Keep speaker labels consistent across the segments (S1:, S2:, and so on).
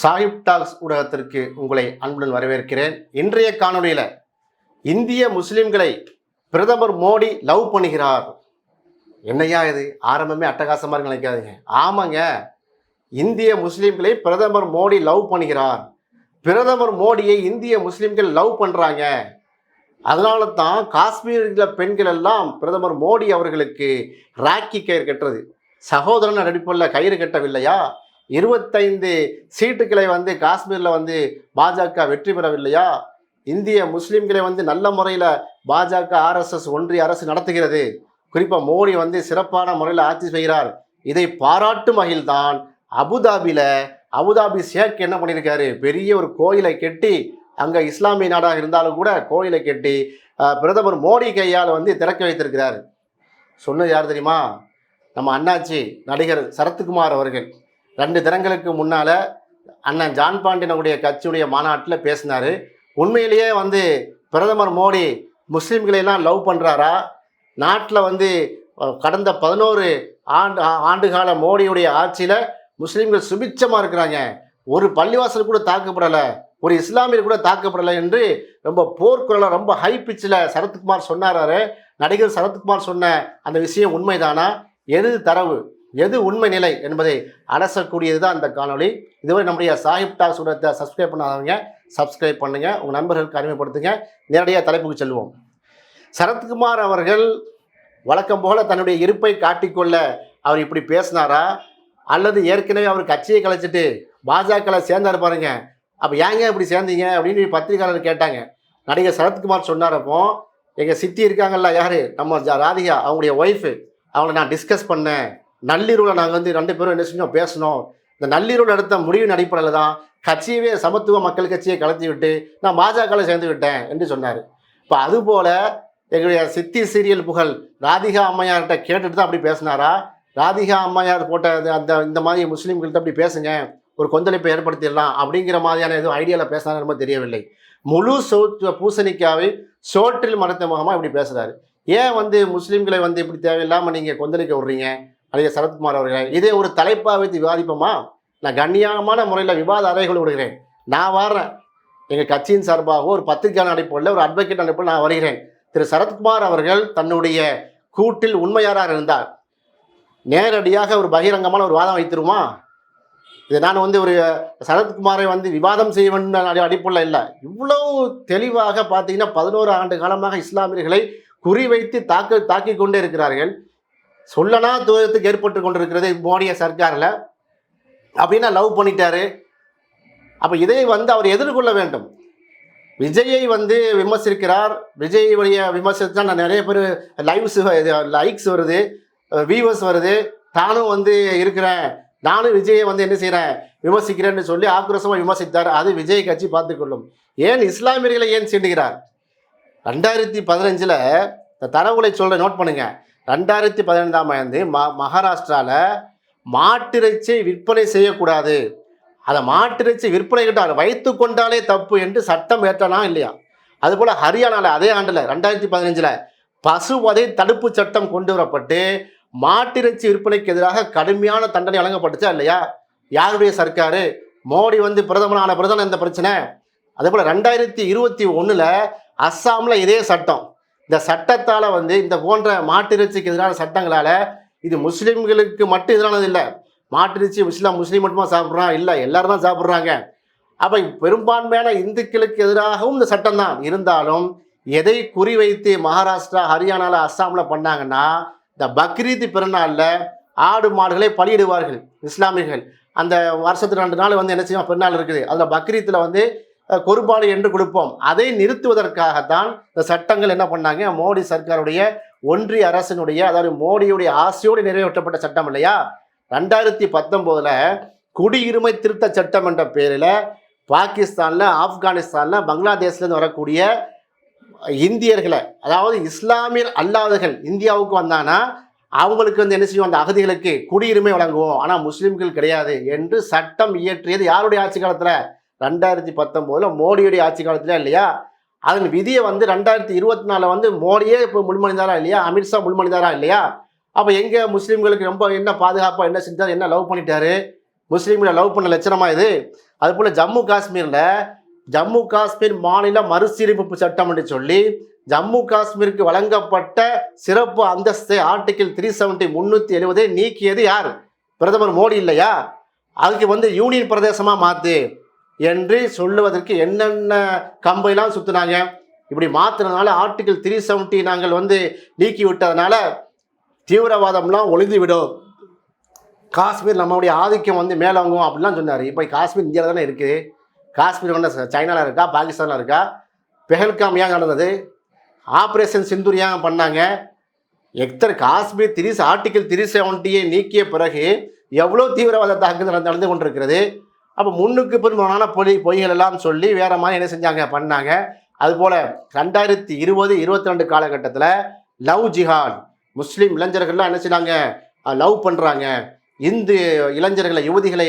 S1: Sahib tax ஊடகத்திற்கு உங்களை அன்புடன் வரவேற்கிறேன். இன்றைய காணொலியில் இந்திய முஸ்லிம்களை பிரதமர் மோடி லவ் பண்ணுகிறார். என்னையா இது? ஆரம்பமே அட்டகாசமாக நினைக்காதீங்க. ஆமாங்க, இந்திய முஸ்லிம்களை பிரதமர் மோடி லவ் பண்ணுகிறார். பிரதமர் மோடியை இந்திய முஸ்லிம்கள் லவ் பண்ணுறாங்க. அதனால தான் காஷ்மீரில் பெண்கள் எல்லாம் பிரதமர் மோடி அவர்களுக்கு ராக்கி கயிறு கட்டுறது. சகோதரன் அடிப்படையில் கயிறு கட்டவில்லையா? 25 சீட்டுக்களை காஷ்மீரில் பாஜக வெற்றி பெறவில்லையா? இந்திய முஸ்லீம்களை நல்ல முறையில் பாஜக RSS ஒன்றிய அரசு நடத்துகிறது. குறிப்பாக மோடி சிறப்பான முறையில் ஆட்சி செய்கிறார். இதை பாராட்டும் வகையில்தான் அபுதாபி ஷேக் என்ன பண்ணியிருக்காரு, பெரிய ஒரு கோயிலை கட்டி, அங்கே இஸ்லாமிய நாடாக இருந்தாலும் கூட கோயிலை கட்டி பிரதமர் மோடி கையால் திறக்க வைத்திருக்கிறார். சொன்னது யார் தெரியுமா? நம்ம அண்ணாச்சி நடிகர் சரத்குமார் அவர்கள் 2 தினங்களுக்கு முன்னால் அண்ணன் ஜான் பாண்டியனுடைய கட்சியுடைய மாநாட்டில் பேசினார். உண்மையிலேயே பிரதமர் மோடி முஸ்லீம்களையெல்லாம் லவ் பண்ணுறாரா? நாட்டில் கடந்த 11 ஆண்டுகால மோடியுடைய ஆட்சியில் முஸ்லீம்கள் சுபிட்சமாக இருக்கிறாங்க. ஒரு பள்ளிவாசல் கூட தாக்கப்படலை, ஒரு இஸ்லாமியர் கூட தாக்கப்படலை என்று ரொம்ப போர்க்குரலை ரொம்ப ஹை பிச்சில் சரத்குமார் சொன்னார். நடிகர் சரத்குமார் சொன்ன அந்த விஷயம் உண்மைதானா? எது தரவு, எது உண்மை நிலை என்பதை அலசக்கூடியது தான் இந்த காணொலி. இதுவரை நம்முடைய சாஹிப் டாக்ஸ் ஊடகத்தை சப்ஸ்கிரைப் பண்ணாதவங்க சப்ஸ்கிரைப் பண்ணுங்கள், உங்கள் நண்பர்களுக்கு அறிமுகப்படுத்துங்க. நேரடியாக தலைப்புக்கு செல்வோம். சரத்குமார் அவர்கள் வழக்கம் போல தன்னுடைய இருப்பை காட்டிக்கொள்ள அவர் இப்படி பேசினாரா, அல்லது ஏற்கனவே அவர் கட்சியை கலைச்சிட்டு பாஜகவில் சேர்ந்தார் பாருங்க, அப்போ ஏங்க இப்படி சேர்ந்தீங்க அப்படின்னு பத்திரிகையாளர் கேட்டாங்க. நடிகர் சரத்குமார் சொன்னார், அப்போ எங்கள் சித்தி இருக்காங்கல்ல, யார், நம்ம ராதிகா, அவங்களுடைய ஒய்ஃபு, அவங்கள நான் டிஸ்கஸ் பண்ணேன். நள்ளிரவில் நாங்கள் 2 பேரும் என்ன செஞ்சோம், பேசணும். இந்த நள்ளிரவில் எடுத்த முடிவின் அடிப்படையில் தான் கட்சியவே சமத்துவ மக்கள் கட்சியை கலத்தி விட்டு நான் பாஜகவில் சேர்ந்து விட்டேன் என்று சொன்னார். இப்போ அதுபோல் எங்களுடைய சித்தி சீரியல் புகழ் ராதிகா அம்மையார்கிட்ட கேட்டுட்டு தான் அப்படி பேசினாரா? ராதிகா அம்மையார் போட்ட இந்த மாதிரி முஸ்லீம்கள்கிட்ட அப்படி பேசுங்க, ஒரு கொந்தளிப்பை ஏற்படுத்திடலாம் அப்படிங்கிற மாதிரியான எதுவும் ஐடியாவில் பேசினாரு ரொம்ப தெரியவில்லை. முழு பூசணிக்காவை சோற்றில் மறைத்த முகமாக இப்படி பேசுகிறாரு. ஏன் முஸ்லீம்களை இப்படி தேவையில்லாமல் நீங்கள் கொந்தளிக்க விட்றீங்க? நடிகர் சரத்குமார் அவர்கள் இதே ஒரு தலைப்பாக வைத்து விவாதிப்போமா? நான் கண்ணியமான முறையில் விவாத அறைகள் விடுகிறேன். நான் வர்றேன், எங்கள் கட்சியின் சார்பாக ஒரு பத்திரிகையாளர் அனுப்பில், ஒரு அட்வொகேட் அனுப்பில் நான் வருகிறேன். திரு சரத்குமார் அவர்கள் தன்னுடைய கூட்டில் உண்மையாராக இருந்தார், நேரடியாக ஒரு பகிரங்கமான ஒரு வாதம் வைத்திருமா? இதை நான் ஒரு சரத்குமாரை விவாதம் செய்ய வேண்டும் அடிப்படையில் இல்லை. இவ்வளவு தெளிவாக பார்த்தீங்கன்னா 11 ஆண்டு காலமாக இஸ்லாமியர்களை குறிவைத்து தாக்கி கொண்டே இருக்கிறார்கள். சொல்லனா தூரத்துக்கு ஏற்பட்டு கொண்டிருக்கிறது மோடிய சர்க்காரில். அப்படின்னா லவ் பண்ணிட்டாரு. அப்போ இதை அவர் எதிர்கொள்ள வேண்டும். விஜயை விமர்சிக்கிறார். விஜயுடைய விமர்சித்தா நான் நிறைய பேர் லைக்ஸ் வருது, வியூவர்ஸ் வருது. தானும் இருக்கிறேன், நானும் விஜயை என்ன செய்கிறேன், விமர்சிக்கிறேன்னு சொல்லி ஆக்ரோஷமாக விமர்சித்தார். அது விஜய் கட்சி பார்த்துக்கொள்ளும். ஏன் இஸ்லாமியர்களை ஏன் சீண்டுகிறார்? 2015 இந்த தரவுகளை சொல்ல நோட் பண்ணுங்க. 2015ஆம் ஆண்டு மகாராஷ்டிராவில் மாட்டிறைச்சியை விற்பனை செய்யக்கூடாது, அதை மாட்டிறைச்சி விற்பனை கிட்ட வைத்து கொண்டாலே தப்பு என்று சட்டம் ஏற்றனா இல்லையா? அதுபோல் ஹரியானாவில் அதே ஆண்டில் 2015 பசுவதை தடுப்பு சட்டம் கொண்டு வரப்பட்டு மாட்டிறைச்சி விற்பனைக்கு எதிராக கடுமையான தண்டனை வழங்கப்பட்டுச்சா இல்லையா? யாருடைய சர்க்காரு? மோடி பிரதமரான பிரதமர் இந்த பிரச்சனை. அதேபோல் 2021 அஸ்ஸாமில் இதே சட்டம். இந்த சட்டத்தால் இந்த போன்ற மாட்டிறைச்சிக்கு எதிரான சட்டங்களால் இது முஸ்லீம்களுக்கு மட்டும் எதிரானது இல்லை. மாட்டிறைச்சி முஸ்லீம் மட்டுமா சாப்பிட்றான்? இல்லை, எல்லாரும் தான் சாப்பிட்றாங்க. அப்போ பெரும்பான்மையான இந்துக்களுக்கு எதிராகவும் இந்த சட்டம் தான் இருந்தாலும் எதை குறிவைத்து மகாராஷ்டிரா, ஹரியானாவில், அஸ்ஸாமில் பண்ணாங்கன்னா, இந்த பக்ரீத் பெருநாளில் ஆடு மாடுகளை பலியிடுவார்கள் இஸ்லாமியர்கள். அந்த வருஷத்துக்கு 2 நாள் என்ன செய்வோம், பெருநாள் இருக்குது, அதில் பக்ரீத்தில் குர்பானி என்று கொடுப்போம். அதை நிறுத்துவதற்காகத்தான் இந்த சட்டங்கள் என்ன பண்ணாங்க, மோடி சர்க்காருடைய ஒன்றிய அரசினுடைய, அதாவது மோடியுடைய ஆசையோடு நிறைவேற்றப்பட்ட சட்டம் இல்லையா? 2019 குடியுரிமை திருத்த சட்டம் என்ற பேரில் பாகிஸ்தானில், ஆப்கானிஸ்தானில், பங்களாதேஷ்லேருந்து வரக்கூடிய இந்தியர்களை, அதாவது இஸ்லாமியர் அல்லாதவர்கள் இந்தியாவுக்கு வந்தாங்கன்னா அவங்களுக்கு என்ன செய்வோம், அந்த அகதிகளுக்கு குடியுரிமை வழங்குவோம், ஆனால் முஸ்லீம்கள் கிடையாது என்று சட்டம் இயற்றியது யாருடைய ஆட்சி காலத்தில்? 2019 மோடியுடைய ஆட்சி காலத்தில் இல்லையா? அதன் விதியை 2024 மோடியே இப்போ முன்மொழிந்தாரா இல்லையா? அமித்ஷா முன்மொழிந்தாரா இல்லையா? அப்போ எங்கே முஸ்லீம்களுக்கு ரொம்ப என்ன பாதுகாப்பாக என்ன செஞ்சார், என்ன லவ் பண்ணிட்டாரு? முஸ்லீம்களை லவ் பண்ண லட்சணமா இது? அதுபோல் ஜம்மு காஷ்மீர் மாநில மறுசீரமைப்பு சட்டம் என்று சொல்லி ஜம்மு காஷ்மீருக்கு வழங்கப்பட்ட சிறப்பு அந்தஸ்தை ஆர்டிகிள் 370 370 நீக்கியது யார்? பிரதமர் மோடி இல்லையா? அதுக்கு யூனியன் பிரதேசமாக மாற்று என்று சொல்லுவதற்கு என்னென்ன கம்பையெல்லாம் சுற்றினாங்க. இப்படி மாற்றினதுனால ஆர்டிகிள் 370 நாங்கள் நீக்கி விட்டதுனால தீவிரவாதம்லாம் ஒளிந்து விடும், காஷ்மீர் நம்மளுடைய ஆதிக்கம் மேலோங்கும் அப்படிலாம் சொன்னார். இப்போ காஷ்மீர் இந்தியாவில் தானே இருக்குது. காஷ்மீர் சைனாவில் இருக்கா, பாகிஸ்தானில் இருக்கா? பெஹல்காம் ஏன் நடந்தது? ஆப்ரேஷன் சிந்தூர் ஏன் பண்ணாங்க? காஷ்மீர் ஆர்டிகிள் 370 நீக்கிய பிறகு எவ்வளோ தீவிரவாத தாக்குதல் நடந்து கொண்டிருக்கிறது. அப்போ முன்னுக்கு பின்மான பொய்கள் எல்லாம் சொல்லி வேற மாதிரி என்ன செஞ்சாங்க, பண்ணாங்க. அதுபோல் 2020-22 காலகட்டத்தில் லவ் ஜிஹாட், முஸ்லீம் இளைஞர்கள்லாம் என்ன செய்றாங்க, லவ் பண்ணுறாங்க. இந்து இளைஞர்களை யுவதிகளை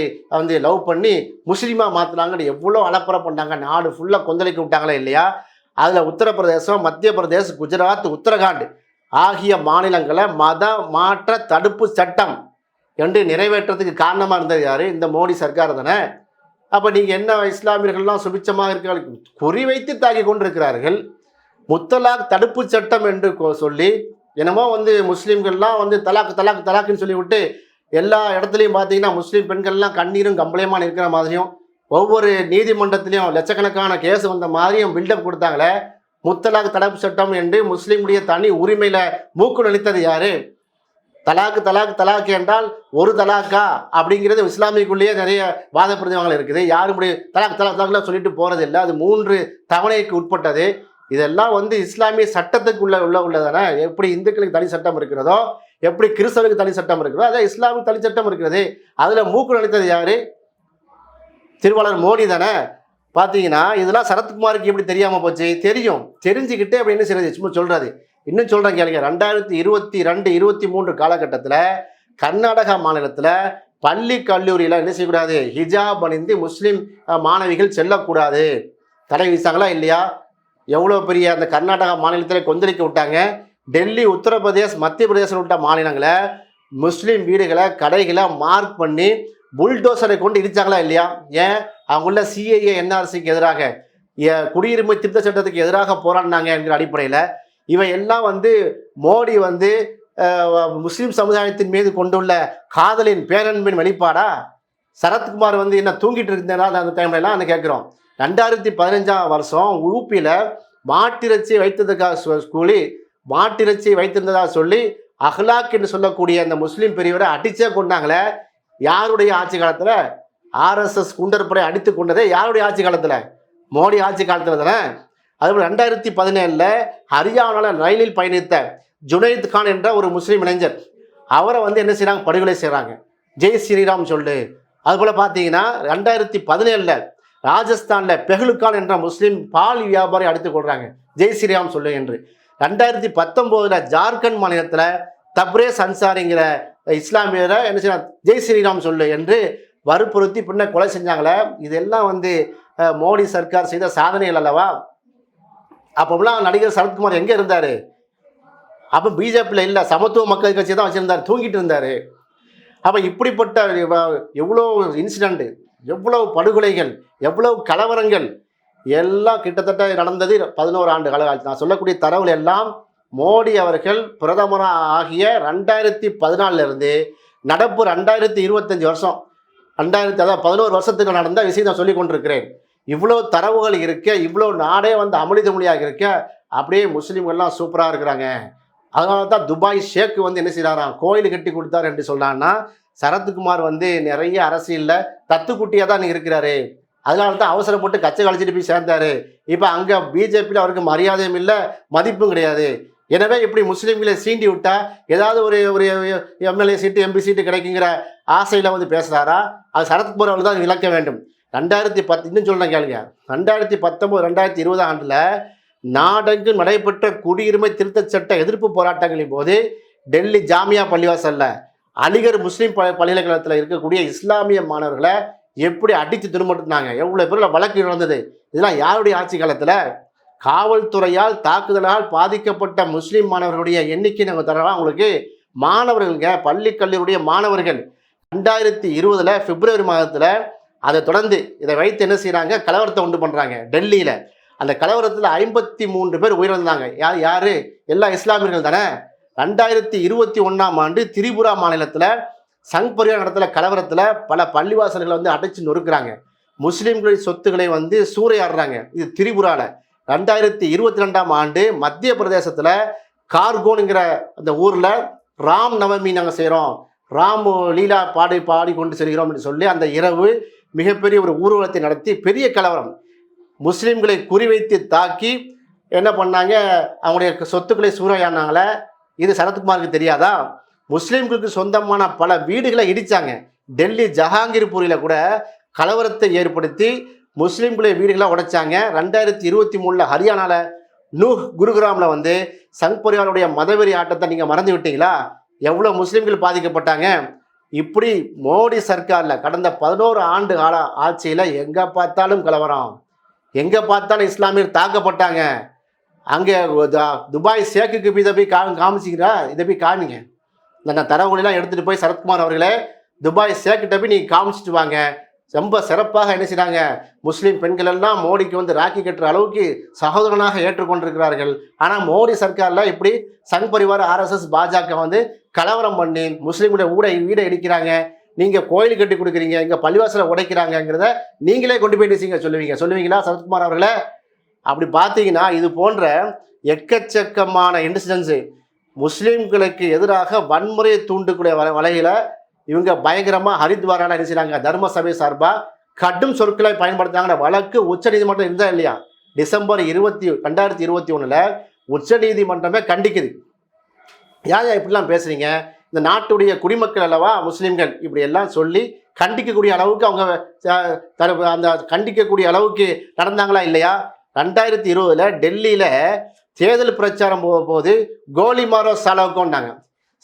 S1: லவ் பண்ணி முஸ்லீமாக மாற்றினாங்கன்னு எவ்வளோ அலப்பறை பண்ணாங்க. நாடு ஃபுல்லாக கொந்தளிக்க விட்டாங்களே இல்லையா? அதில் உத்தரப்பிரதேசம், மத்திய பிரதேஷ், குஜராத், உத்தரகாண்ட் ஆகிய மாநிலங்களை மத மாற்ற தடுப்பு சட்டம் என்று நிறைவேற்றத்துக்கு காரணமாக இருந்தது யார்? இந்த மோடி சர்க்கார் தானே. அப்போ நீங்கள் என்ன, இஸ்லாமியர்கள்லாம் சுபிச்சமாக இருக்கிறார்கள், குறிவைத்து தாக்கி கொண்டிருக்கிறார்கள். முத்தலாக் தடுப்பு சட்டம் என்று சொல்லி என்னமோ முஸ்லீம்கள்லாம் தலாக்குன்னு சொல்லிவிட்டு எல்லா இடத்துலையும் பார்த்தீங்கன்னா முஸ்லீம் பெண்கள்லாம் கண்ணீரும் கம்பளையுமா இருக்கிற மாதிரியும் ஒவ்வொரு நீதிமன்றத்திலையும் லட்சக்கணக்கான கேஸ் வந்த மாதிரியும் பில்டப் கொடுத்தாங்களே. முத்தலாக் தடுப்பு சட்டம் என்று முஸ்லீமுடைய தனி உரிமையில் மூக்கு நுழைத்தது யாரு? தலாக்கு என்றால் ஒரு தலாக்கா அப்படிங்கிறது இஸ்லாமியக்குள்ளேயே நிறைய வாத பிரதிவாதங்கள் இருக்குது. யாரும் இப்படி தலாக்லாம் சொல்லிட்டு போகிறது இல்லை. அது 3 தவணைக்கு உட்பட்டது. இதெல்லாம் இஸ்லாமிய சட்டத்துக்கு உள்ளதானே. எப்படி இந்துக்களுக்கு தனி சட்டம் இருக்கிறதோ, எப்படி கிறிஸ்தவருக்கு தனி சட்டம் இருக்கிறதோ, அதான் இஸ்லாமிய தனி சட்டம் இருக்கிறது. அதில் மூக்கு நுழைத்தது யாரு? திருவாளர் மோடி தானே. பார்த்தீங்கன்னா இதெல்லாம் சரத்குமாருக்கு எப்படி தெரியாமல் போச்சு? தெரியும். தெரிஞ்சுக்கிட்டே அப்படி என்ன செய்யறது, சும்மா சொல்கிறது. இன்னும் சொல்கிறேன் கேளுங்க. 2022-23 காலகட்டத்தில் கர்நாடகா மாநிலத்தில் பள்ளி கல்லூரியில் என்ன செய்யக்கூடாது, ஹிஜாப் அணிந்து முஸ்லீம் மாணவிகள் செல்லக்கூடாது தடை வீசாங்களா இல்லையா? எவ்வளோ பெரிய அந்த கர்நாடகா மாநிலத்தில் கொந்தளிக்க விட்டாங்க. டெல்லி, உத்தரப்பிரதேஷ், மத்திய பிரதேசம் உள்ள மாநிலங்களை முஸ்லீம் வீடுகளை, கடைகளை மார்க் பண்ணி புல்டோசரை கொண்டு இடிச்சாங்களா இல்லையா? ஏன்? அவங்கள சிஏஏ என்ஆர்சிக்கு எதிராக, குடியுரிமை திருத்த சட்டத்துக்கு எதிராக போராடினாங்க என்கிற அடிப்படையில் இவை எல்லாம் மோடி முஸ்லீம் சமுதாயத்தின் மீது கொண்டுள்ள காதலின் பேரன்பின் வெளிப்பாடா? சரத்குமார் என்ன தூங்கிட்டு இருந்தேன்னா அந்த டைம்லலாம் கேட்குறோம். 2015ஆம் வருஷம் ஊபியில் மாட்டிறைச்சி வைத்ததுக்காக மாட்டிறைச்சி வைத்திருந்ததாக சொல்லி அஹ்லாக் என்று சொல்லக்கூடிய அந்த முஸ்லீம் பிரிவரை அடிச்சே கொண்டாங்களே. யாருடைய ஆட்சி காலத்தில்? ஆர்எஸ்எஸ் குண்டற்படை அடித்து கொண்டதே யாருடைய ஆட்சி காலத்தில்? மோடி ஆட்சி காலத்தில் தானே. அதுபோல் 2017 ஹரியானாவில் ரயிலில் பயணித்த ஜுனைத் கான் என்ற ஒரு முஸ்லீம் இளைஞர், அவரை என்ன செய்கிறாங்க, படுகொலை செய்கிறாங்க. ஜெய் ஸ்ரீராம் சொல்லு. அதுபோல் பார்த்தீங்கன்னா 2017 ராஜஸ்தானில் பெஹ்லுகான் என்ற முஸ்லீம் பால் வியாபாரி அடித்துக் கொள்கிறாங்க, ஜெய் ஸ்ரீராம் சொல்லு என்று. 2019 ஜார்க்கண்ட் மாநிலத்தில் தப்ரேஸ் அன்சாரிங்கிற இஸ்லாமியரை என்ன செய்யறாங்க, ஜெய் ஸ்ரீராம் சொல்லு என்று வற்புறுத்தி பின்ன கொலை செஞ்சாங்களே. இதெல்லாம் மோடி சர்க்கார் செய்த சாதனைகள் அல்லவா? அப்போலாம் நடிகர் சரத்குமார் எங்கே இருந்தார்? அப்போ பிஜேபியில் இல்லை, சமத்துவ மக்கள் கட்சி தான் வச்சுருந்தார், தூங்கிட்டு இருந்தார். அப்போ இப்படிப்பட்ட எவ்வளோ இன்சிடெண்ட்டு, எவ்வளோ படுகொலைகள், எவ்வளோ கலவரங்கள் எல்லாம் கிட்டத்தட்ட நடந்தது 11 ஆண்டு கால. நான் சொல்லக்கூடிய தரவுகள் எல்லாம் மோடி அவர்கள் பிரதமராக ஆகிய 2014 நடப்பு 2025 வருஷம், 11 வருஷத்துக்கு நடந்த விஷயம் நான் சொல்லி கொண்டிருக்கிறேன். இவ்வளோ தரவுகள் இருக்க, இவ்வளோ நாடே அமளித மொழியாக இருக்க, அப்படியே முஸ்லீம்கள்லாம் சூப்பராக இருக்கிறாங்க. அதனால தான் துபாய் ஷேக் என்ன செய்கிறாராம், கோயில் கட்டி கொடுத்தார் என்று சொன்னான்னா, சரத்குமார் நிறைய அரசியலில் தத்துக்குட்டியாக தான் இருக்கிறாரு. அதனால தான் அவசரப்பட்டு கச்சை கழிச்சிட்டு போய் சேர்ந்தாரு. இப்போ அங்கே பிஜேபியில் அவருக்கு மரியாதையும் இல்லை, மதிப்பும் கிடையாது. எனவே இப்படி முஸ்லீம்களை சீண்டி விட்டா ஏதாவது ஒரு எம்எல்ஏ சீட்டு, எம்பி சீட்டு கிடைக்குங்கிற ஆசையில் பேசுகிறாரா? அது சரத்குமார் அவர்கள் தான் விளக்க வேண்டும். 2010 இன்னும் சொல்கிறேன் கேளுங்க. 2019-2020 ஆண்டில் நாடெங்கும் நடைபெற்ற குடியுரிமை திருத்தச் சட்ட எதிர்ப்பு போராட்டங்களின் போது டெல்லி ஜாமியா பள்ளிவாசல்ல அலிகர் முஸ்லீம் பல்கலைக்கழகத்தில் இருக்கக்கூடிய இஸ்லாமிய மாணவர்களை எப்படி அடித்து துன்புறுத்தினாங்க, எவ்வளோ பேரில் வழக்கு நடந்தது. இதெல்லாம் யாருடைய ஆட்சி காலத்தில்? காவல்துறையால் தாக்குதலால் பாதிக்கப்பட்ட முஸ்லீம் மாணவர்களுடைய எண்ணிக்கை நாங்கள் தரலாம் உங்களுக்கு. மாணவர்களுங்க, பள்ளி கல்லூரிய மாணவர்கள் 2020 பிப்ரவரி மாதத்தில் அதை தொடர்ந்து இதை வைத்து என்ன செய்கிறாங்க, கலவரத்தை உண்டு பண்ணுறாங்க டெல்லியில். அந்த கலவரத்தில் 53 பேர் உயிரிழந்தாங்க. யாரு? எல்லா இஸ்லாமியர்கள் தானே. 2021 திரிபுரா மாநிலத்தில் சங் பரிவார் நடத்துல கலவரத்தில் பல பள்ளிவாசல்களை வந்து அடைச்சு நொறுக்குறாங்க. முஸ்லீம்களின் சொத்துக்களை வந்து சூறையாடுறாங்க. இது திரிபுராவில். 2022 மத்திய பிரதேசத்தில் கார்கோனுங்கிற அந்த ஊரில் ராம் நவமி நாங்கள் செய்கிறோம், ராம் லீலா பாடி கொண்டு செல்கிறோம் என்று சொல்லி அந்த இரவு மிகப்பெரிய ஒரு ஊர்வலத்தை நடத்தி பெரிய கலவரம், முஸ்லீம்களை குறிவைத்து தாக்கி என்ன பண்ணாங்க, அவங்களுடைய சொத்துக்களை சூறையாடினாங்களே. இது சரத்குமாருக்கு தெரியாதா? முஸ்லீம்களுக்கு சொந்தமான பல வீடுகளை இடித்தாங்க. டெல்லி ஜஹாங்கீர்பூரில் கூட கலவரத்தை ஏற்படுத்தி முஸ்லீம்களுடைய வீடுகளை உடைச்சாங்க. 2023 ஹரியானாவில் குருகிராமில் வந்து சங் பரிவாருடைய மதவெறி ஆட்டத்தை நீங்கள் மறந்து விட்டீங்களா? எவ்வளோ முஸ்லீம்கள் பாதிக்கப்பட்டாங்க. இப்படி மோடி சர்க்காரில் கடந்த 11 ஆண்டு கால ஆட்சியில் எங்கே பார்த்தாலும் கலவரம், எங்கே பார்த்தாலும் இஸ்லாமியர் தாக்கப்பட்டாங்க. அங்கே துபாய் ஷேக்குக்கு இதை போய் காமிச்சிக்கிறா, இதை போய் காமிங்க. இந்த தரவுகளெல்லாம் எடுத்துகிட்டு போய் சரத்குமார் அவர்களே துபாய் ஷேக்கிட்ட போய் நீங்கள் காமிச்சிட்டு வாங்க. ரொம்ப சிறப்பாக என்ன செய்கிறாங்க, முஸ்லீம் பெண்கள் எல்லாம் மோடிக்கு வந்து ராக்கி கட்டுற அளவுக்கு சகோதரனாக ஏற்றுக்கொண்டிருக்கிறார்கள். ஆனால் மோடி சர்க்காரில் இப்படி சங் பரிவார் RSS பாஜக வந்து கலவரம் பண்ணி முஸ்லீம்களுடைய வீடை இடிக்கிறாங்க. நீங்கள் கோயில் கட்டி கொடுக்குறீங்க, இங்கே பள்ளிவாசலை உடைக்கிறாங்கிறத நீங்களே கொண்டு போய் சொல்லுவீங்களா சரத்குமார் அவர்களே? அப்படி பார்த்தீங்கன்னா இது போன்ற எக்கச்சக்கமான இன்சிடென்ட்ஸு முஸ்லீம்களுக்கு எதிராக வன்முறையை தூண்டக்கூடிய வலையில் இவங்க பயங்கரமாக ஹரித்வாரால் என்ன செய்கிறாங்க, தர்ம சபை சார்பாக கடும் சொற்களை பயன்படுத்தாங்கிற வழக்கு உச்சநீதிமன்றம் இருந்தா இல்லையா? டிசம்பர் 2021 உச்சநீதிமன்றமே கண்டிக்குது. ஏன் இப்படிலாம் பேசுகிறீங்க, இந்த நாட்டுடைய குடிமக்கள் அல்லவா முஸ்லீம்கள், இப்படி எல்லாம் சொல்லி கண்டிக்கக்கூடிய அளவுக்கு அவங்க அந்த கண்டிக்கக்கூடிய அளவுக்கு நடந்தாங்களா இல்லையா? 2020 டெல்லியில் தேர்தல் பிரச்சாரம் போகும்போது கோலி மாரோ சாலவுக்கோன்னாங்க.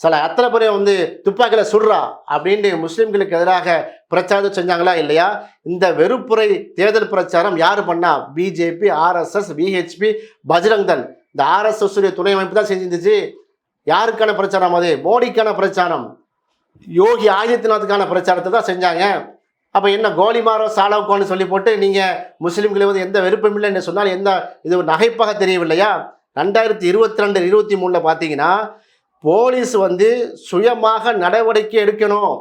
S1: அத்தனை பேர் வந்து துப்பாக்கியில் சுடுறா அப்படின்ட்டு முஸ்லீம்களுக்கு எதிராக பிரச்சாரம் செஞ்சாங்களா இல்லையா? இந்த வெறுப்புரை தேர்தல் பிரச்சாரம் யார் பண்ணா? BJP, RSS, VHP, Bajrang Dal, இந்த RSS உடைய துணை அமைப்பு தான் செஞ்சிருந்துச்சு. யாருக்கான பிரச்சாரம் அது? மோடிக்கான பிரச்சாரம், யோகி ஆதித்யநாத்துக்கான பிரச்சாரத்தை தான் செஞ்சாங்க. அப்போ என்ன கோலிமாரோ சாலவுக்கோன்னு சொல்லி போட்டு நீங்கள் முஸ்லீம்களை வந்து எந்த வெறுப்பும் இல்லை என்று சொன்னால் எந்த இது ஒரு நகைப்பாக தெரியவில்லையா? 2022-23 பார்த்தீங்கன்னா போலீஸ் வந்து சுயமாக நடவடிக்கை எடுக்கணும்.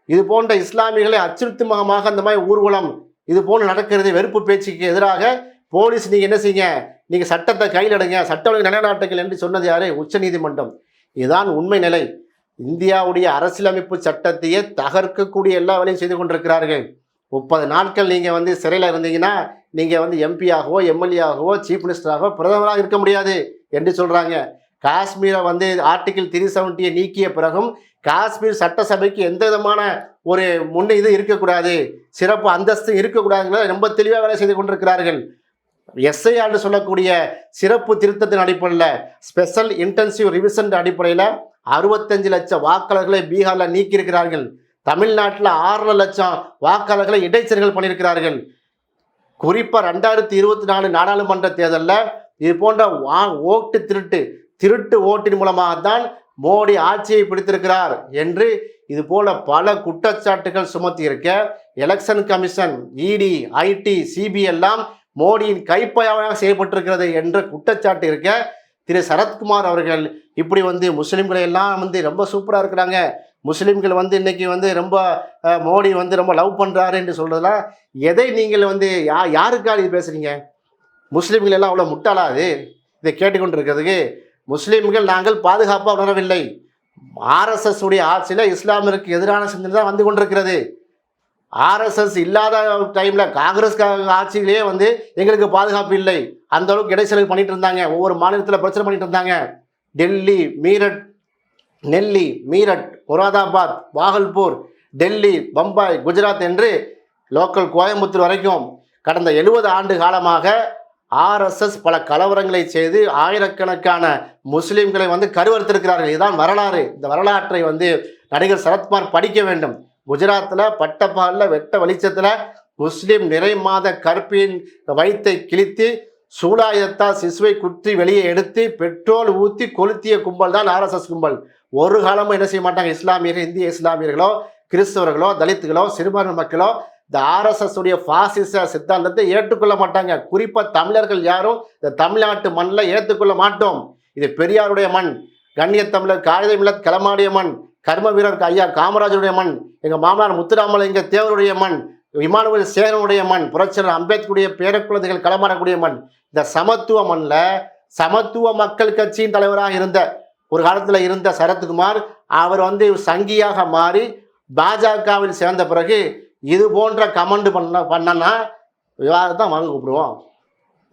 S1: இது போன்ற இஸ்லாமியர்களை அச்சுறுத்தும் முகமாக அந்த மாதிரி ஊர்வலம் இது போன்று நடக்கிறது, வெறுப்பு பேச்சுக்கு எதிராக போலீஸ் நீங்கள் என்ன செய்யுங்க, நீங்கள் சட்டத்தை கையில் எடுங்க, சட்ட ஒழுங்கு நிலைநாட்டுங்கள் என்று சொன்னது யாரு? உச்சநீதிமன்றம். இதுதான் உண்மை நிலை. இந்தியாவுடைய அரசியலமைப்பு சட்டத்தையே தகர்க்கக்கூடிய எல்லா வேலையும் செய்து கொண்டிருக்கிறார்கள். 30 நாட்கள் நீங்கள் வந்து சிறையில் இருந்தீங்கன்னா நீங்கள் வந்து MP-ஆகவோ MLA-ஆகவோ சீஃப் மினிஸ்டராகவோ பிரதமராக இருக்க முடியாது என்று சொல்கிறாங்க. காஷ்மீரை வந்து ஆர்டிகிள் 370 நீக்கிய பிறகும் காஷ்மீர் சட்டசபைக்கு எந்த விதமான ஒரு இது இருக்கக்கூடாது, சிறப்பு அந்தஸ்து இருக்கக்கூடாதுங்கிறத ரொம்ப தெளிவாக வேலை செய்து கொண்டிருக்கிறார்கள். SIR சொல்லக்கூடிய சிறப்பு திருத்தத்தின் அடிப்படையில், ஸ்பெஷல் இன்டென்சிவ் ரிவிஷன் அடிப்படையில் 65 லட்சம் வாக்காளர்களை பீகாரில் நீக்கியிருக்கிறார்கள். தமிழ்நாட்டில் 6 லட்சம் வாக்காளர்களை இடைச்செருகல் பண்ணியிருக்கிறார்கள். குறிப்பாக 2024 நாடாளுமன்ற தேர்தலில் இது போன்ற ஓட்டு திருட்டு ஓட்டின் மூலமாகத்தான் மோடி ஆட்சியை பிடித்திருக்கிறார் என்று இது போல பல குற்றச்சாட்டுகள் சுமத்தி இருக்க election commission, ED, IT, CBI எல்லாம் மோடியின் கைப்பையாக செய்யப்பட்டிருக்கிறது என்ற குற்றச்சாட்டு இருக்க திரு சரத்குமார் அவர்கள் இப்படி வந்து முஸ்லீம்களை எல்லாம் வந்து ரொம்ப சூப்பராக இருக்கிறாங்க, முஸ்லீம்கள் வந்து இன்னைக்கு வந்து ரொம்ப மோடி வந்து ரொம்ப லவ் பண்ணுறாரு என்று சொல்கிறதுலாம் எதை நீங்கள் வந்து யாருக்காக இது பேசுகிறீங்க? முஸ்லீம்கள் எல்லாம் அவ்வளோ முட்டாளாது இதை கேட்டுக்கொண்டிருக்கிறதுக்கு? முஸ்லீம்கள் நாங்கள் பாதுகாப்பாக உணரவில்லை. RSS உடைய ஆட்சியில் இஸ்லாமிற்கு எதிரான சிந்தனை தான் வந்து கொண்டிருக்கிறது. RSS இல்லாத டைமில் காங்கிரஸ் ஆட்சியிலேயே வந்து எங்களுக்கு பாதுகாப்பு இல்லை, அந்த அளவுக்கு இடைச்செருகல் பண்ணிட்டு இருந்தாங்க. ஒவ்வொரு மாநிலத்தில் பிரச்சனை பண்ணிட்டு இருந்தாங்க. டெல்லி, மீரட், முராதாபாத், பாகல்பூர், டெல்லி, பம்பாய், குஜராத் என்று லோக்கல் கோயம்புத்தூர் வரைக்கும் கடந்த 70 ஆண்டு காலமாக RSS பல கலவரங்களை செய்து ஆயிரக்கணக்கான முஸ்லீம்களை வந்து கருவறுத்திருக்கிறார்கள். இதுதான் வரலாறு. இந்த வரலாற்றை வந்து நடிகர் சரத்குமார் படிக்க வேண்டும். குஜராத்தில் பட்டப்பாலில் வெட்ட வெளிச்சத்தில் முஸ்லீம் நிறை மாத கற்பியின் வயிற்றை கிழித்து சூலாயுதத்தால் சிசுவை குத்தி வெளியே எடுத்து பெட்ரோல் ஊற்றி கொளுத்திய கும்பல் தான் RSS கும்பல். ஒரு காலமும் என்ன செய்ய மாட்டாங்க இஸ்லாமியர்கள், இந்திய இஸ்லாமியர்களோ கிறிஸ்தவர்களோ தலித்துகளோ சிறுபான்மை மக்களோ இந்த ஆர்எஸ்எஸ் உடைய பாசிச சித்தாந்தத்தை ஏற்றுக்கொள்ள மாட்டாங்க. குறிப்பாக தமிழர்கள் யாரும் இந்த தமிழ்நாட்டு மண்ணில் ஏற்றுக்கொள்ள மாட்டோம். இது பெரியாருடைய மண், கண்ணிய தமிழர் காகித மில்லத் களமாடிய மண், கர்ம வீரர் ஐயா காமராஜருடைய மண், எங்கள் மாமனார் முத்துராமலிங்க தேவருடைய மண், இமானுவேல் சேகனுடைய மண், புரட்சியாளர் அம்பேத்கருடைய பேரக்குழந்தைகள் களமாடக்கூடிய மண். இந்த சமத்துவ மண்ணில் சமத்துவ மக்கள் கட்சியின் தலைவராக இருந்த ஒரு காலத்தில் இருந்த சரத்குமார் அவர் சங்கியாக மாறி பாஜகவில் சேர்ந்த பிறகு இது போன்ற கமெண்ட் பண்ணனா விவாதத்தை வாங்க கூப்பிடுவோம்.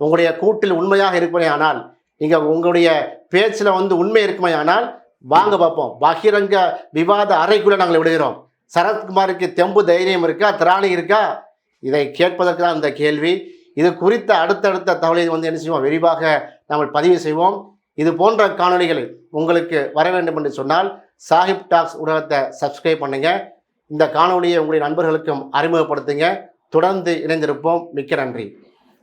S1: உங்களுடைய கூட்டில் உண்மையாக இருப்பனே ஆனால், நீங்கள் உங்களுடைய பேச்சில் உண்மை இருக்குமே ஆனால் வாங்க பார்ப்போம். பகிரங்க விவாத அறைக்குள்ளே நாங்கள் விடுகிறோம். சரத்குமாருக்கு தெம்பு தைரியம் இருக்கா, திராணி இருக்கா? இதை கேட்பதற்கு தான் இந்த கேள்வி. இது குறித்த அடுத்தடுத்த தகவலை என்ன செய்வோம், விரிவாக நாங்கள் பதிவு செய்வோம். இது போன்ற காணொளிகள் உங்களுக்கு வர வேண்டும் என்று சொன்னால் சாஹிப் டாக்ஸ் ஊடகத்தை சப்ஸ்கிரைப் பண்ணுங்க. இந்த காணொளியை உங்களுடைய நண்பர்களுக்கும் அறிமுகப்படுத்துங்க. தொடர்ந்து இணைந்திருப்போம். மிக்க நன்றி.